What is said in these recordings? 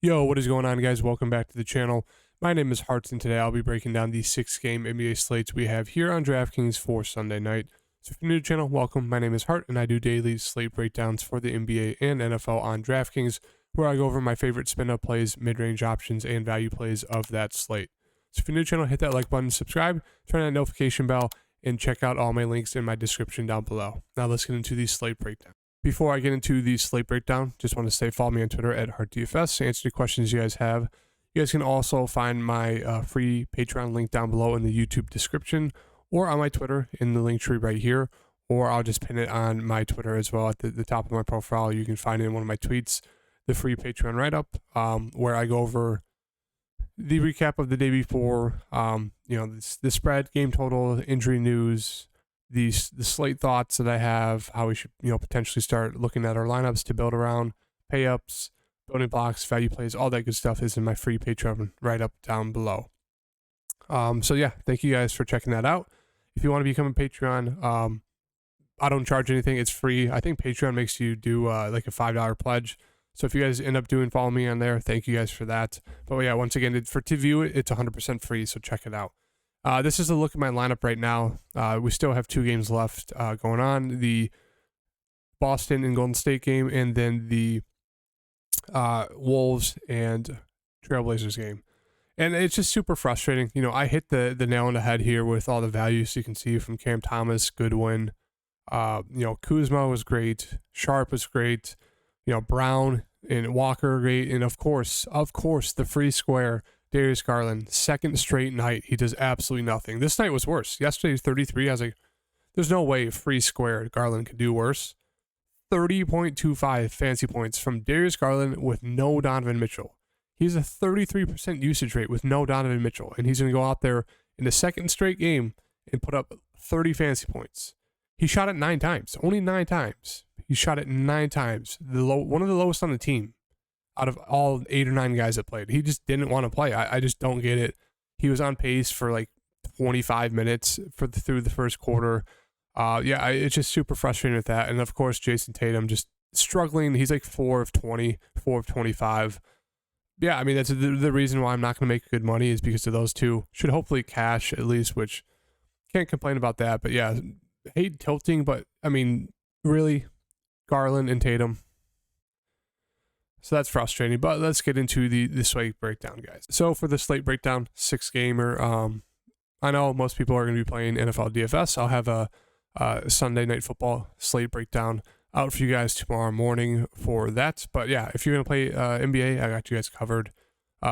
Yo, what is going on, guys? Welcome back to the channel. My name is Hartz, and today I'll be breaking down the 6-game NBA slates we have here on DraftKings for Sunday night. So if you're new to the channel, welcome. My name is Hart, and I do daily slate breakdowns for the NBA and NFL on DraftKings, where I go over my favorite spin-up plays, mid-range options, and value plays of that slate. So if you're new to the channel, hit that like button, subscribe, turn on that notification bell, and check out all my links in my description down below. Now let's get into the slate breakdown. Before I get into the slate breakdown, just want to say follow me on Twitter at HartDFS to answer the questions you guys have. You guys can also find my free Patreon link down below in the YouTube description or on my Twitter in the link tree right here, or I'll just pin it on my Twitter as well at the top of my profile. You can find it in one of my tweets, the free Patreon write-up, where I go over the recap of the day before, the spread, game total, injury news, the slate thoughts that I have, how we should potentially start looking at our lineups to build around, pay ups, building blocks, value plays, all that good stuff is in my free Patreon right up down below. So yeah, thank you guys for checking that out. If you want to become a Patreon, I don't charge anything. It's free. I think Patreon makes you do like a $5 pledge. So if you guys end up follow me on there, thank you guys for that. But yeah, once again, to view it, it's 100% free. So check it out. This is a look at my lineup right now. We still have 2 games left going on. The Boston and Golden State game, and then the Wolves and Trailblazers game. And it's just super frustrating. I hit the nail on the head here with all the values you can see from Cam Thomas, Goodwin. Kuzma was great. Sharp was great. Brown and Walker great. And of course, the free square, Darius Garland, second straight night, he does absolutely nothing. This night was worse. Yesterday, 33. I was like, there's no way free square Garland could do worse. 30.25 fancy points from Darius Garland with no Donovan Mitchell. He's a 33% usage rate with no Donovan Mitchell, and he's going to go out there in the second straight game and put up 30 fancy points. He shot it 9 times, only 9 times. He shot it 9 times, one of the lowest on the team out of all 8 or 9 guys that played. He just didn't want to play. I just don't get it. He was on pace for like 25 minutes through the first quarter. It's just super frustrating with that. And of course, Jason Tatum just struggling. He's like 4 of 20, 4 of 25. Yeah, I mean, that's the reason why I'm not going to make good money is because of those two. Should hopefully cash at least, which can't complain about that. But yeah, hate tilting, but I mean, really, Garland and Tatum. So that's frustrating, but let's get into the slate breakdown, guys. So for the slate breakdown, 6-gamer, I know most people are going to be playing NFL DFS. I'll have a Sunday Night Football slate breakdown out for you guys tomorrow morning for that. But yeah, if you're going to play NBA, I got you guys covered.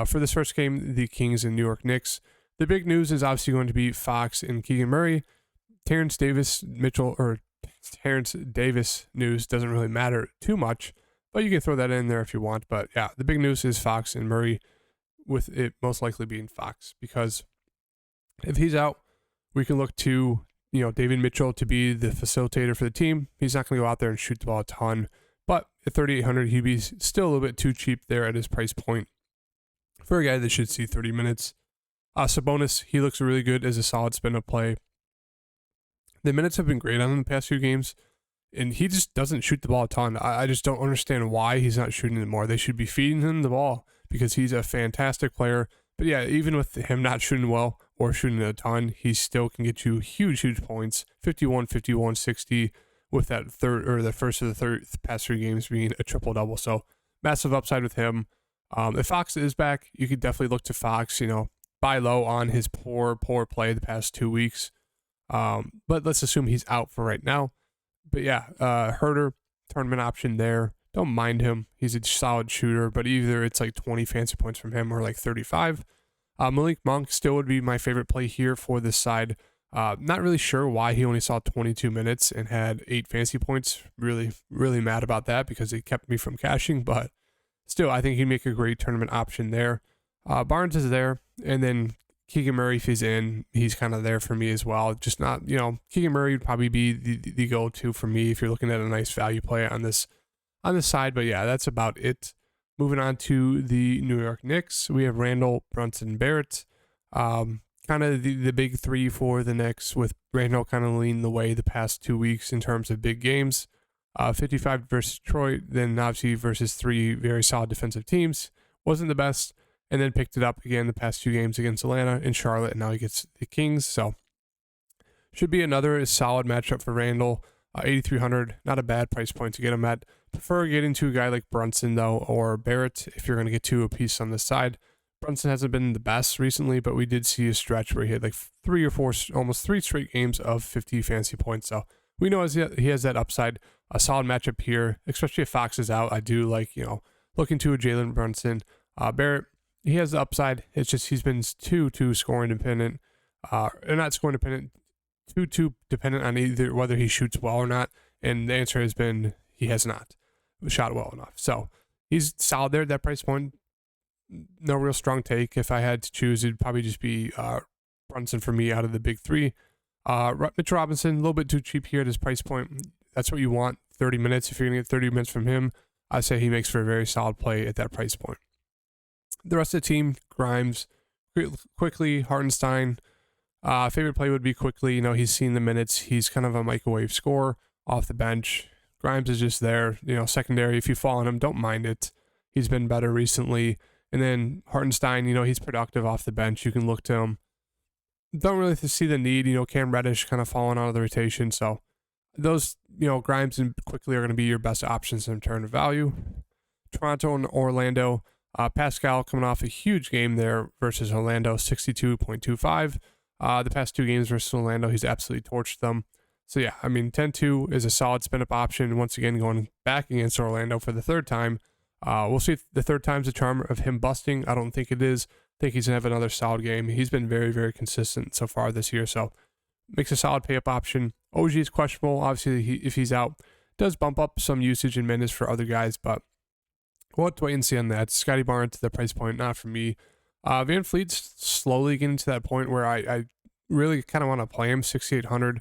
For this first game, the Kings and New York Knicks, the big news is obviously going to be Fox and Keegan Murray. Terrence Davis news doesn't really matter too much, but you can throw that in there if you want. But yeah, the big news is Fox and Murray, with it most likely being Fox, because if he's out, we can look to David Mitchell to be the facilitator for the team. He's not going to go out there and shoot the ball a ton, but at 3,800, he'd be still a little bit too cheap there at his price point for a guy that should see 30 minutes. Sabonis, he looks really good as a solid spin-up play. The minutes have been great on him the past few games, and he just doesn't shoot the ball a ton. I just don't understand why he's not shooting it more. They should be feeding him the ball because he's a fantastic player. But yeah, even with him not shooting well or shooting a ton, he still can get you huge points. 51, 51, 60 with that the first of the third past 3 games being a triple-double. So massive upside with him. If Fox is back, you could definitely look to Fox, buy low on his poor play the past 2 weeks. But let's assume he's out for right now. But yeah, Herter, tournament option there. Don't mind him. He's a solid shooter, but either it's like 20 fancy points from him or like 35. Malik Monk still would be my favorite play here for this side. Not really sure why he only saw 22 minutes and had 8 fancy points. Really mad about that because it kept me from cashing, but still, I think he'd make a great tournament option there. Barnes is there, and then Keegan Murray, if he's in, he's kind of there for me as well. Just not, Keegan Murray would probably be the go-to for me if you're looking at a nice value play on this side. But yeah, that's about it. Moving on to the New York Knicks, we have Randall, Brunson, Barrett. Kind of the big 3 for the Knicks, with Randall kind of leading the way the past 2 weeks in terms of big games. 55 versus Detroit, then obviously versus 3 very solid defensive teams. wasn't the best, and then picked it up again the past 2 games against Atlanta and Charlotte, and now he gets the Kings. So should be another solid matchup for Randall. 8,300, not a bad price point to get him at. Prefer getting to a guy like Brunson, though, or Barrett if you're going to get 2 apiece on the side. Brunson hasn't been the best recently, but we did see a stretch where he had like 3 or 4, almost 3 straight games of 50 fantasy points. So we know he has that upside. A solid matchup here, especially if Fox is out. I do like, looking to a Jalen Brunson. Barrett, he has the upside. It's just he's been too scoring dependent, not scoring dependent, too dependent on either whether he shoots well or not. And the answer has been he has not shot well enough. So he's solid there at that price point. No real strong take. If I had to choose, it'd probably just be Brunson for me out of the big 3. Mitch Robinson, a little bit too cheap here at his price point. That's what you want, 30 minutes. If you're going to get 30 minutes from him, I say he makes for a very solid play at that price point. The rest of the team, Grimes, Quickly, Hartenstein. Favorite play would be Quickly. He's seen the minutes. He's kind of a microwave scorer off the bench. Grimes is just there, secondary. If you fall on him, don't mind it. He's been better recently. And then Hartenstein, he's productive off the bench. You can look to him. Don't really see the need. Cam Reddish kind of falling out of the rotation. So those, Grimes and Quickly are going to be your best options in terms of value. Toronto and Orlando. Pascal coming off a huge game there versus Orlando, 62.25. The past 2 games versus Orlando, he's absolutely torched them. So yeah, 10-2 is a solid spin-up option. Once again, going back against Orlando for the 3rd time. We'll see if the 3rd time's the charm of him busting. I don't think it is. I think he's going to have another solid game. He's been very, very consistent so far this year, so makes a solid pay-up option. OG is questionable. Obviously, if he's out, does bump up some usage and minutes for other guys, but we'll have to wait and see on that. Scotty Barnes to the price point, not for me. Van Fleet's slowly getting to that point where I really kind of want to play him, 6,800.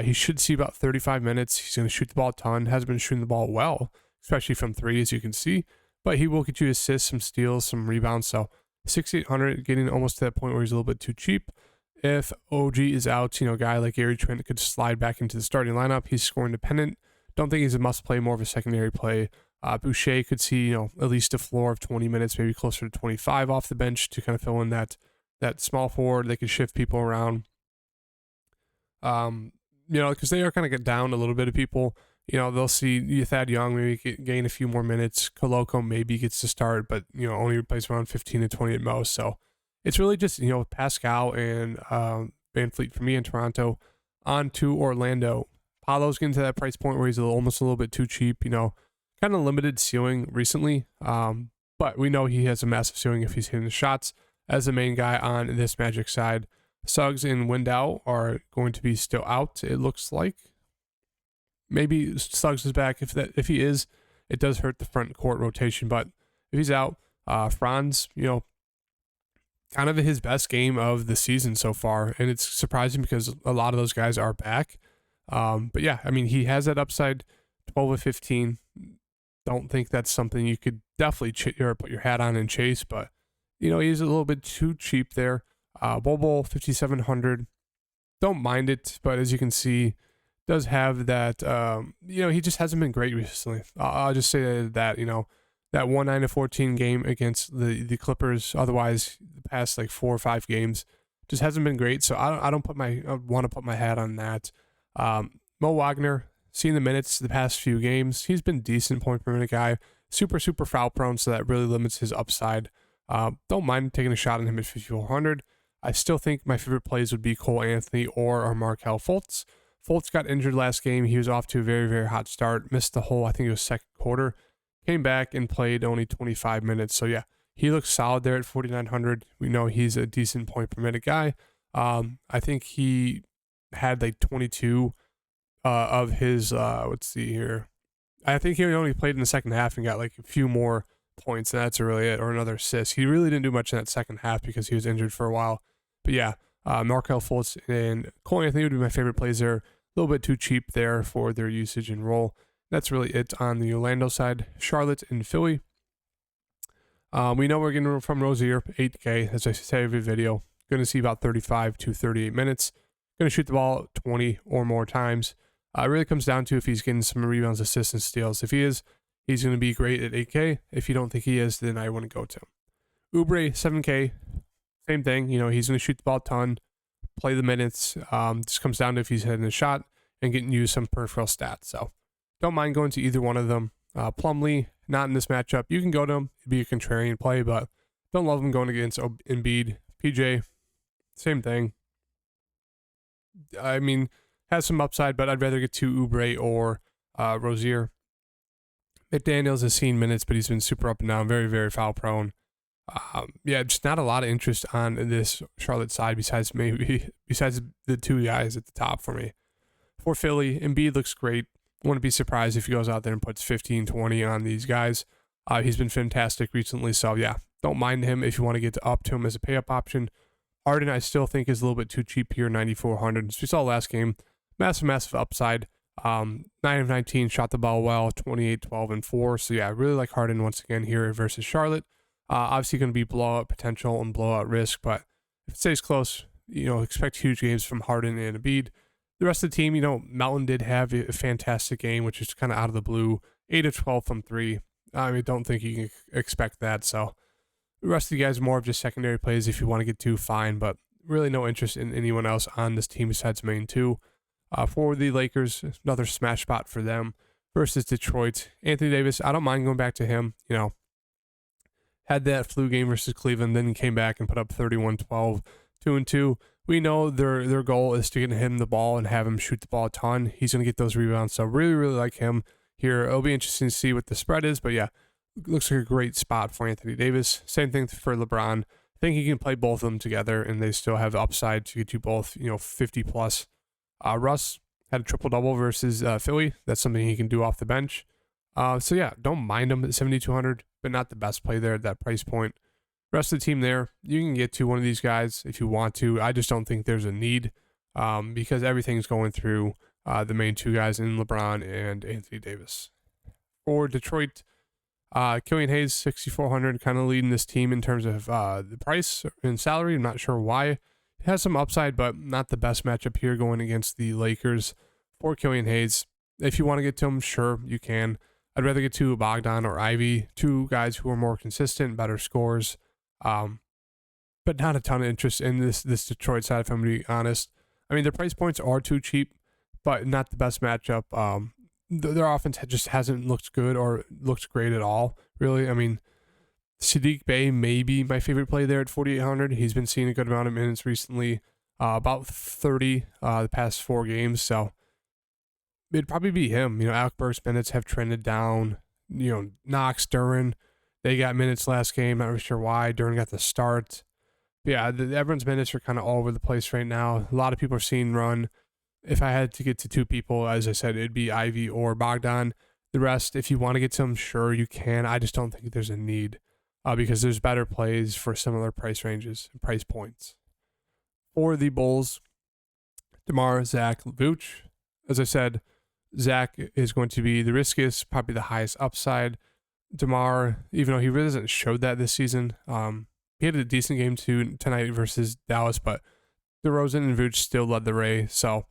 He should see about 35 minutes. He's going to shoot the ball a ton. Has been shooting the ball well, especially from 3, as you can see. But he will get you assists, some steals, some rebounds. So 6,800, getting almost to that point where he's a little bit too cheap. If OG is out, a guy like Gary Trent could slide back into the starting lineup. He's scoring dependent. Don't think he's a must play, more of a secondary play. Boucher could see, at least a floor of 20 minutes, maybe closer to 25 off the bench to kind of fill in that small forward. They could shift people around. Because they are kind of get down a little bit of people. They'll see Thad Young maybe gain a few more minutes. Koloko maybe gets to start, but, only plays around 15 to 20 at most. So it's really just, Pascal and Van Fleet for me in Toronto. On to Orlando. Paolo's getting to that price point where he's almost a little bit too cheap, kind of limited ceiling recently. But we know he has a massive ceiling if he's hitting the shots as the main guy on this Magic side. Suggs and Wendell are going to be still out, it looks like. Maybe Suggs is back. If he is, it does hurt the front court rotation. But if he's out, Franz, kind of his best game of the season so far. And it's surprising because a lot of those guys are back. But yeah, he has that upside, 12 of 15. Don't think that's something you could definitely put your hat on and chase. But, he's a little bit too cheap there. Bobo, 5,700. Don't mind it, but as you can see, does have that, he just hasn't been great recently. I'll just say that, that 1-9-14 game against the Clippers, otherwise the past 4 or 5 games, just hasn't been great. So I want to put my hat on that. Mo Wagner, seeing the minutes the past few games, he's been decent point per minute guy, super foul prone, so that really limits his upside. Don't mind taking a shot on him at 5,400. I still think my favorite plays would be Cole Anthony or Markelle Fultz. Fultz got injured last game. He was off to a very, very hot start. Missed the whole, I think it was 2nd quarter. Came back and played only 25 minutes. So yeah, he looks solid there at 4,900. We know he's a decent point per minute guy. I think he had 22 of his, let's see here. I think he only played in the second half and got a few more points, and that's really it, or another assist. He really didn't do much in that second half because he was injured for a while. But yeah, Markelle Fultz and Cole Anthony would be my favorite plays there. A little bit too cheap there for their usage and role. That's really it on the Orlando side. Charlotte and Philly. We know we're getting from Rozier, 8K, as I say every video. Going to see about 35 to 38 minutes. Going to shoot the ball 20 or more times. It really comes down to if he's getting some rebounds, assists, and steals. If he is, he's going to be great at 8K. If you don't think he is, then I wouldn't go to him. Oubre, 7K, same thing. He's going to shoot the ball a ton, play the minutes. Just comes down to if he's hitting a shot and getting you some peripheral stats. So don't mind going to either one of them. Plumlee, not in this matchup. You can go to him. It'd be a contrarian play, but don't love him going against Embiid. PJ, same thing. I mean, has some upside, but I'd rather get to Oubre or Rozier. McDaniels has seen minutes, but he's been super up and down, very, very foul prone. Just not a lot of interest on this Charlotte side besides the two guys at the top for me. For Philly, Embiid looks great. Wouldn't be surprised if he goes out there and puts 15, 20 on these guys. He's been fantastic recently, so yeah, don't mind him if you want to get up to him as a pay-up option. Harden, I still think, is a little bit too cheap here, 9,400. As we saw last game, massive upside. 9 of 19, shot the ball well, 28, 12, and 4. So yeah, I really like Harden once again here versus Charlotte. Obviously going to be blowout potential and blowout risk, but if it stays close, expect huge games from Harden and Embiid. The rest of the team, Melton did have a fantastic game, which is kind of out of the blue. 8 of 12 from 3. I don't think you can expect that. So the rest of the guys more of just secondary plays if you want to get to, fine, but really no interest in anyone else on this team besides main two. For the Lakers, another smash spot for them versus Detroit. Anthony Davis, I don't mind going back to him. Had that flu game versus Cleveland, then he came back and put up 31, 12, 2-2. We know their goal is to get him the ball and have him shoot the ball a ton. He's going to get those rebounds, so really, really like him here. It'll be interesting to see what the spread is, but yeah, looks like a great spot for Anthony Davis. Same thing for LeBron. I think he can play both of them together, and they still have the upside to get you both, 50 plus. Russ had a triple-double versus Philly. That's something he can do off the bench. So yeah, don't mind him at 7,200, but not the best play there at that price point. Rest of the team there, you can get to one of these guys if you want to. I just don't think there's a need because everything's going through the main two guys in LeBron and Anthony Davis. For Detroit, Killian Hayes, 6,400, kind of leading this team in terms of the price and salary. I'm not sure why. It has some upside, but not the best matchup here going against the Lakers. For Killian Hayes, if you want to get to him, sure, you can. I'd rather get to Bogdan or Ivy, two guys who are more consistent, better scores. But not a ton of interest in this Detroit side, if I'm going to be honest. I mean, their price points are too cheap, but not the best matchup. Their offense just hasn't looked good or looked great at all, really. I mean, Sadiq Bey may be my favorite play there at 4,800. He's been seeing a good amount of minutes recently, about 30 the past 4 games, so it'd probably be him. Alec Burks' minutes have trended down. Knox, Duren, they got minutes last game. Not really sure why. Duren got the start. But yeah, everyone's minutes are kind of all over the place right now. A lot of people are seeing run. If I had to get to 2 people, as I said, it'd be Ivy or Bogdan. The rest, if you want to get to them, sure, you can. I just don't think there's a need because there's better plays for similar price ranges and price points. For the Bulls, DeMar, Zach, Vooch. As I said, Zach is going to be the riskiest, probably the highest upside. DeMar, even though he really hasn't showed that this season, he had a decent game tonight versus Dallas, but DeRozan and Vooch still led the race. So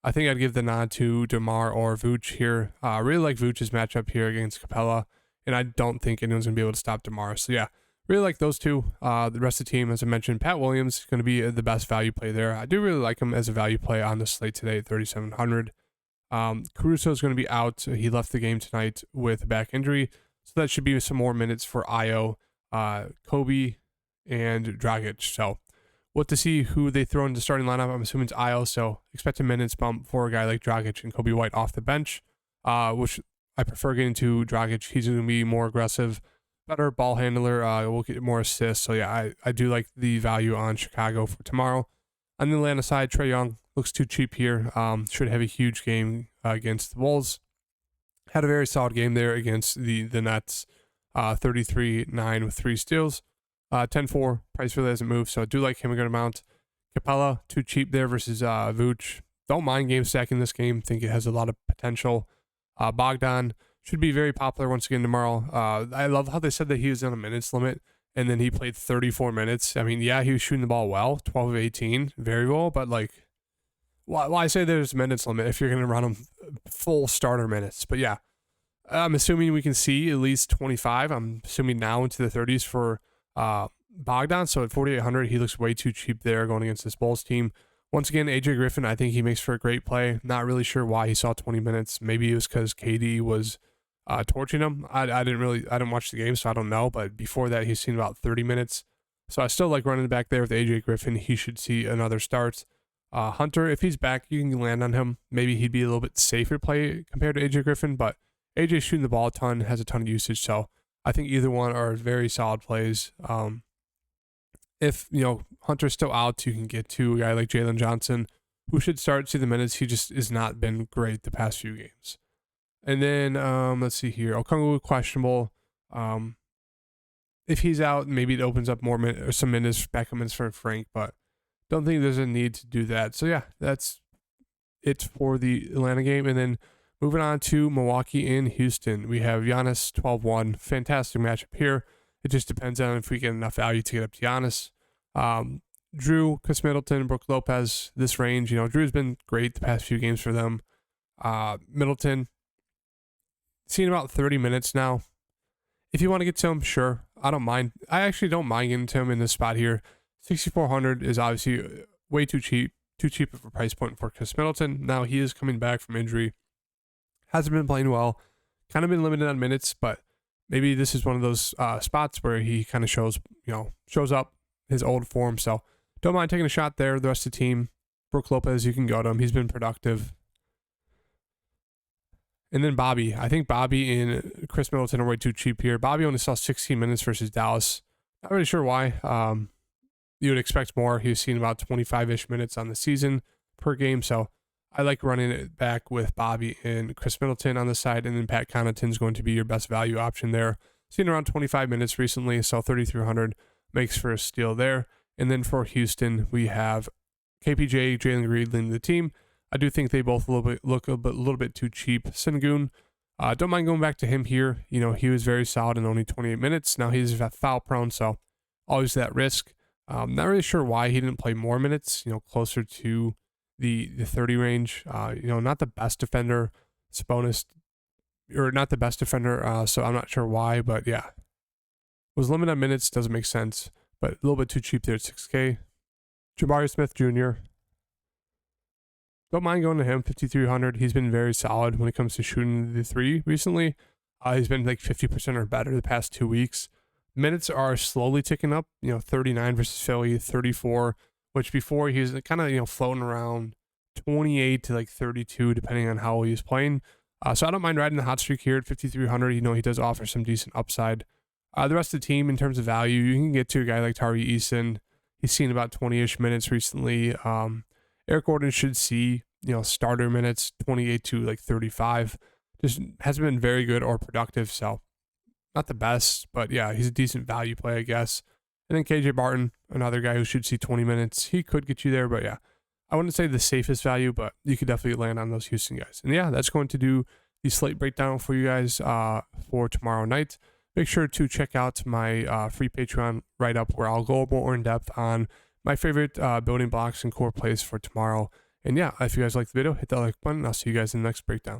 I think I'd give the nod to DeMar or Vooch here. I really like Vooch's matchup here against Capella, and I don't think anyone's going to be able to stop DeMar. So yeah, really like those two. The rest of the team, as I mentioned, Pat Williams is going to be the best value play there. I do really like him as a value play on the slate today at 3,700. Caruso is going to be out. He left the game tonight with a back injury, so that should be some more minutes for Io, Kobe, and Dragic. So what to see who they throw in the starting lineup. I'm assuming it's Io, so expect a minutes bump for a guy like Dragic and Kobe White off the bench, which I prefer getting to Dragic. He's going to be more aggressive, better ball handler, will get more assists. So yeah, I do like the value on Chicago for tomorrow. On the Atlanta side, Trae Young looks too cheap here. Should have a huge game against the Wolves. Had a very solid game there against the Nets. 33-9 with 3 steals. 10-4. Price really hasn't moved, so I do like him a good amount. Capella, too cheap there versus Vooch. Don't mind game stacking this game. Think it has a lot of potential. Bogdan should be very popular once again tomorrow. I love how they said that he was on a minutes limit, and then he played 34 minutes. I mean, yeah, he was shooting the ball well, 12 of 18, very well, but like, why say there's a minutes limit if you're going to run him full starter minutes? But yeah, I'm assuming we can see at least 25. I'm assuming now into the 30s for Bogdan. So at 4,800, he looks way too cheap there going against this Bulls team. Once again, AJ Griffin, I think he makes for a great play. Not really sure why he saw 20 minutes. Maybe it was because KD was torching him. I didn't watch the game, so I don't know. But before that, he's seen about 30 minutes. So I still like running back there with AJ Griffin. He should see another start. Hunter, if he's back, you can land on him. Maybe he'd be a little bit safer play compared to AJ Griffin, but AJ's shooting the ball a ton, has a ton of usage. So I think either one are very solid plays. If, Hunter's still out, you can get to a guy like Jalen Johnson, who should start, see the minutes. He just has not been great the past few games. And then, let's see here. Okongwu, questionable. If he's out, maybe it opens up more some minutes, backup minutes for Frank, but don't think there's a need to do that. So, yeah, that's it for the Atlanta game. And then moving on to Milwaukee and Houston, we have Giannis 12-1. Fantastic matchup here. It just depends on if we get enough value to get up to Giannis. Drew, Chris Middleton, Brook Lopez, this range. Drew's been great the past few games for them. Middleton, seen about 30 minutes now. If you want to get to him, sure. I don't mind. I actually don't mind getting to him in this spot here. 6,400 is obviously way too cheap of a price point for Chris Middleton. Now he is coming back from injury. Hasn't been playing well. Kind of been limited on minutes, but maybe this is one of those spots where he kind of shows up his old form. So don't mind taking a shot there. The rest of the team, Brook Lopez, you can go to him. He's been productive. And then Bobby. I think Bobby and Chris Middleton are way too cheap here. Bobby only saw 16 minutes versus Dallas. Not really sure why. You would expect more. He's seen about 25-ish minutes on the season per game. So I like running it back with Bobby and Chris Middleton on the side. And then Pat Connaughton's going to be your best value option there. Seen around 25 minutes recently. So 3,300 makes for a steal there. And then for Houston, we have KPJ, Jalen Green leading the team. I do think they both look a little bit too cheap. Sengun, don't mind going back to him here. He was very solid in only 28 minutes. Now he's foul prone, so always that risk. Not really sure why he didn't play more minutes, closer to the 30 range. Not the best defender. Sabonis, or not the best defender, so I'm not sure why, but yeah. Was limited on minutes, doesn't make sense, but a little bit too cheap there at 6K. Jabari Smith Jr., don't mind going to him, 5,300. He's been very solid when it comes to shooting the three recently. He's been like 50% or better the past 2 weeks. Minutes are slowly ticking up, 39 versus Philly, 34, which before he was kind of, floating around 28 to like 32, depending on how he was playing. So I don't mind riding the hot streak here at 5,300. He does offer some decent upside. The rest of the team, in terms of value, you can get to a guy like Tari Eason. He's seen about 20-ish minutes recently. Eric Gordon should see, starter minutes, 28 to like 35. Just hasn't been very good or productive, so not the best, but yeah, he's a decent value play, I guess. And then KJ Barton, another guy who should see 20 minutes. He could get you there, but yeah, I wouldn't say the safest value, but you could definitely land on those Houston guys. And yeah, that's going to do the slate breakdown for you guys for tomorrow night. Make sure to check out my free Patreon write-up where I'll go more in depth on my favorite building blocks and core plays for tomorrow. And yeah, if you guys like the video, hit that like button. I'll see you guys in the next breakdown.